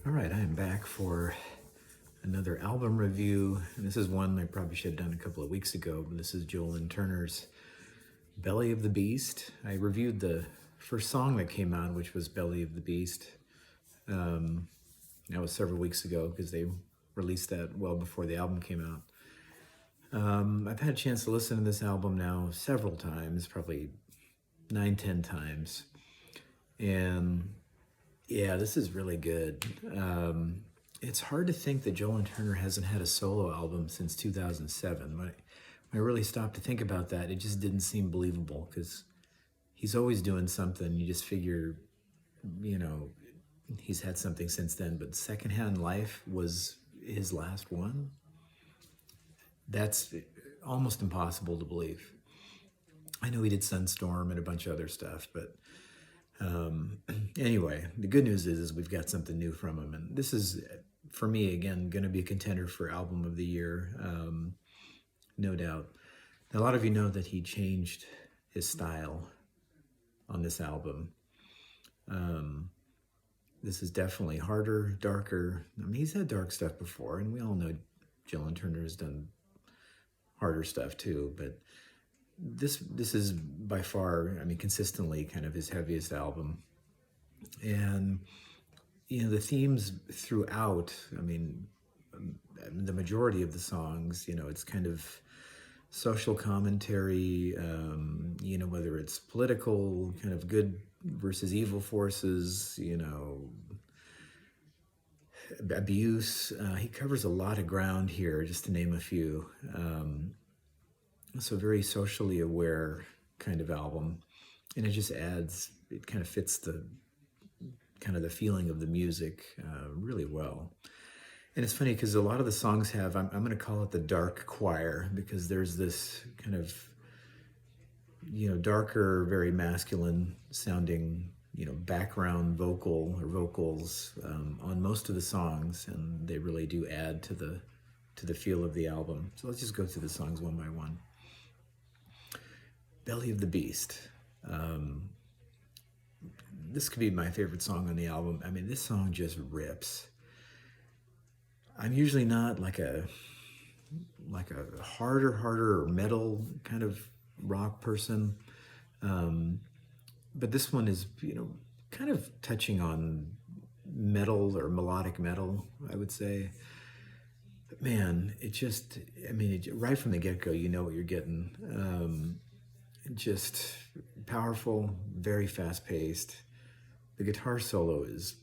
All right, I am back for another album review, and this is one I probably should have done a couple of weeks ago, but this is Lynn Turner's Belly of the Beast. I reviewed the first song that came out, which was Belly of the Beast. That was several weeks ago because they released that well before the album came out. I've had a chance to listen to this album now several times, probably 9-10 times, and yeah, this is really good. It's hard to think that Lynn Turner hasn't had a solo album since 2007. When I really stopped to think about that, it just didn't seem believable because he's always doing something. You just figure, he's had something since then, but Secondhand Life was his last one. That's almost impossible to believe. I know he did Sunstorm and a bunch of other stuff, but anyway, the good news is we've got something new from him, and this is, for me, again, going to be a contender for Album of the Year, no doubt. Now, a lot of you know that he changed his style on this album. This is definitely harder, darker. I mean, he's had dark stuff before, and we all know Lynn Turner has done harder stuff too, but this is by far, I mean, consistently kind of his heaviest album. And, the themes throughout, I mean, the majority of the songs, it's kind of social commentary, whether it's political, kind of good versus evil forces, abuse. He covers a lot of ground here, just to name a few. So very socially aware kind of album, and it just adds, it kind of fits the kind of the feeling of the music really well. And it's funny because a lot of the songs have, I'm going to call it the dark choir, because there's this kind of, darker, very masculine sounding, background vocal or vocals on most of the songs, and they really do add to the feel of the album. So let's just go through the songs one by one. Belly of the Beast. This could be my favorite song on the album. I mean, this song just rips. I'm usually not like a harder metal kind of rock person, but this one is, kind of touching on metal or melodic metal, I would say. But man, it just, I mean, right from the get-go, you know what you're getting. Just powerful, very fast-paced. The guitar solo is,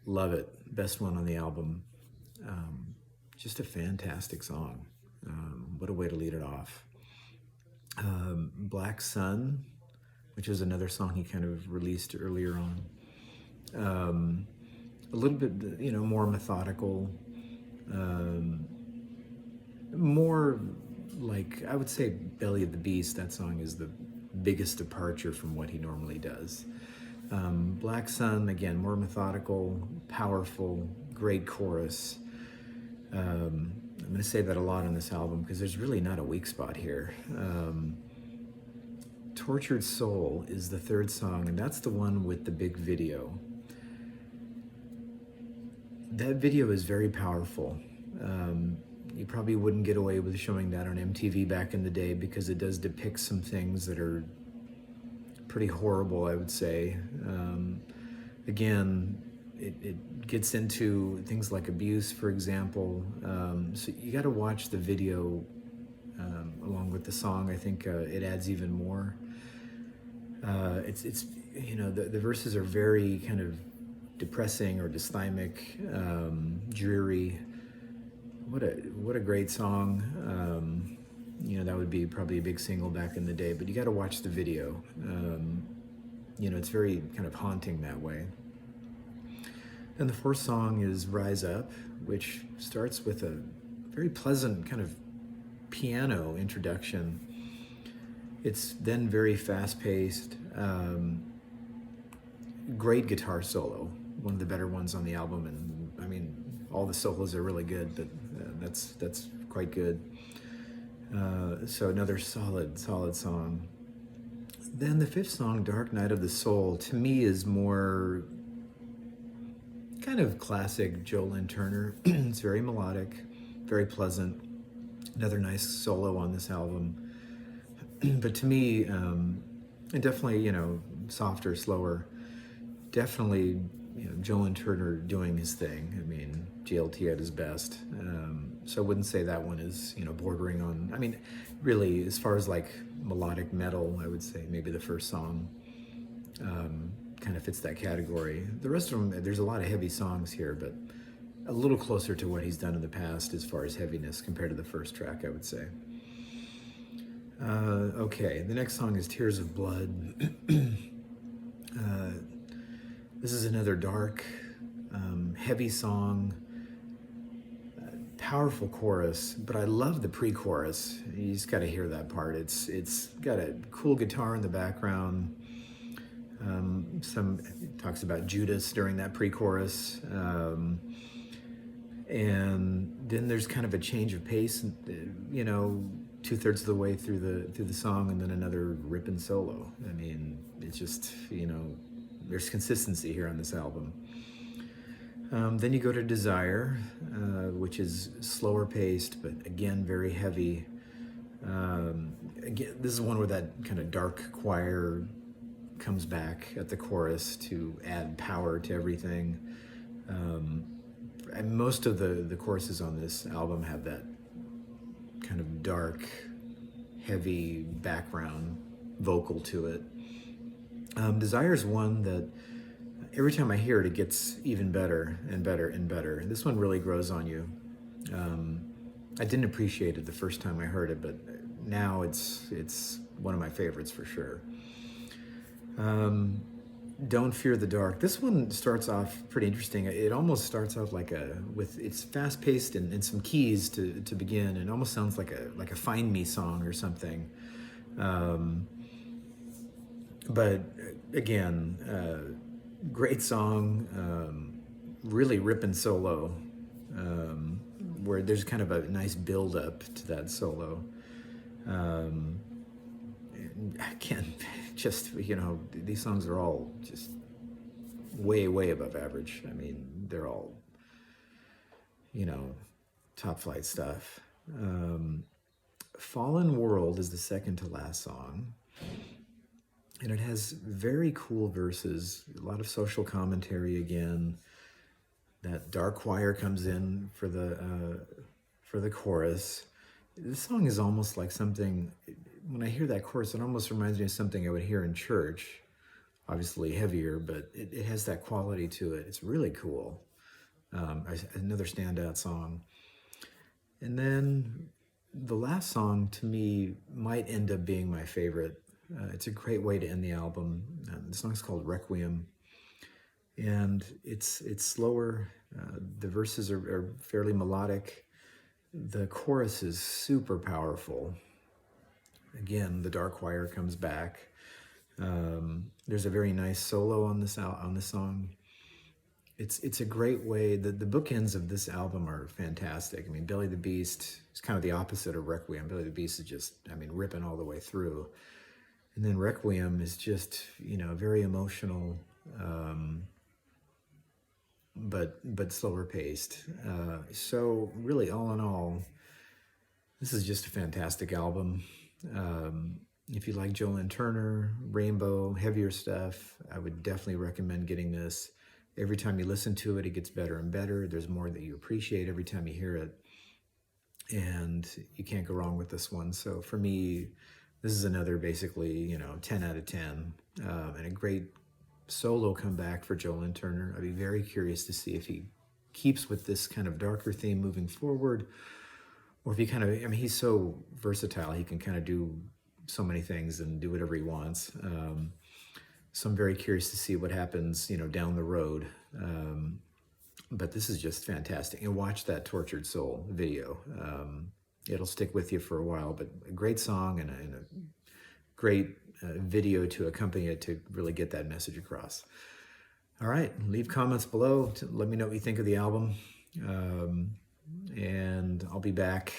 love it, best one on the album. Just a fantastic song. What a way to lead it off. Black Sun, which is another song he kind of released earlier on. A little bit, more methodical, more like, I would say Belly of the Beast, that song is the biggest departure from what he normally does. Black Sun, again, more methodical, powerful, great chorus. I'm going to say that a lot on this album because there's really not a weak spot here. Tortured Soul is the third song, and that's the one with the big video. That video is very powerful. You probably wouldn't get away with showing that on MTV back in the day because it does depict some things that are pretty horrible, I would say. Again, it gets into things like abuse, for example. So you got to watch the video along with the song. I think it adds even more. It's the verses are very kind of depressing or dysthymic, dreary. What a great song. That would be probably a big single back in the day, but you got to watch the video. It's very kind of haunting that way. And the fourth song is Rise Up, which starts with a very pleasant kind of piano introduction. It's then very fast-paced, great guitar solo, one of the better ones on the album, and I mean, all the solos are really good, but that's quite good. So another solid song. Then the fifth song, Dark Night of the Soul, to me is more kind of classic Lynn Turner. It's very melodic, very pleasant. Another nice solo on this album. But to me, and definitely, softer, slower. Definitely, Lynn Turner doing his thing. I mean, GLT at his best. So I wouldn't say that one is, bordering on, I mean, really, as far as like melodic metal, I would say maybe the first song kind of fits that category. The rest of them, there's a lot of heavy songs here, but a little closer to what he's done in the past as far as heaviness compared to the first track, I would say. Okay, the next song is Tears of Blood. This is another dark, heavy song, powerful chorus, but I love the pre-chorus. You just got to hear that part. It's got a cool guitar in the background. Some talks about Judas during that pre-chorus, and then there's kind of a change of pace. 2/3 of the way through the song, and then another ripping solo. I mean, it's just there's consistency here on this album. Then you go to Desire, which is slower paced, but again very heavy. Again, this is one where that kind of dark choir comes back at the chorus to add power to everything. And most of the choruses on this album have that kind of dark, heavy background vocal to it. Desire is one that every time I hear it, it gets even better and better and better. This one really grows on you. I didn't appreciate it the first time I heard it, but now it's one of my favorites for sure. Don't Fear the Dark. This one starts off pretty interesting. It almost starts off with it's fast paced and some keys to begin. It almost sounds like a Find Me song or something. But again, great song, really ripping solo, where there's kind of a nice build up to that solo. Again, just, these songs are all just way, way above average. I mean, they're all, top flight stuff. Fallen World is the second to last song. And it has very cool verses, a lot of social commentary again. That dark choir comes in for the chorus. This song is almost like something, when I hear that chorus, it almost reminds me of something I would hear in church. Obviously heavier, but it has that quality to it. It's really cool. Another standout song. And then the last song to me might end up being my favorite. It's a great way to end the album. The song's called Requiem, and it's slower. The verses are fairly melodic. The chorus is super powerful. Again, the dark choir comes back. There's a very nice solo on this song. It's a great way. The bookends of this album are fantastic. I mean, Belly the Beast is kind of the opposite of Requiem. Belly the Beast is just, ripping all the way through. And then Requiem is just, very emotional, but slower paced. So really, all in all, this is just a fantastic album. If you like Lynn Turner, Rainbow, heavier stuff, I would definitely recommend getting this. Every time you listen to it, it gets better and better. There's more that you appreciate every time you hear it. And you can't go wrong with this one. So for me, this is another basically, 10 out of 10, and a great solo comeback for Lynn Turner. I'd be very curious to see if he keeps with this kind of darker theme moving forward, or if he he's so versatile. He can kind of do so many things and do whatever he wants. So I'm very curious to see what happens, down the road. But this is just fantastic. And watch that Tortured Soul video. It'll stick with you for a while, but a great song and a great video to accompany it to really get that message across. All right, leave comments below. Let me know what you think of the album. And I'll be back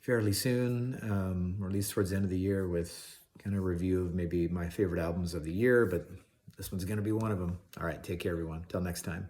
fairly soon, or at least towards the end of the year, with kind of a review of maybe my favorite albums of the year, but this one's going to be one of them. All right, take care, everyone. Till next time.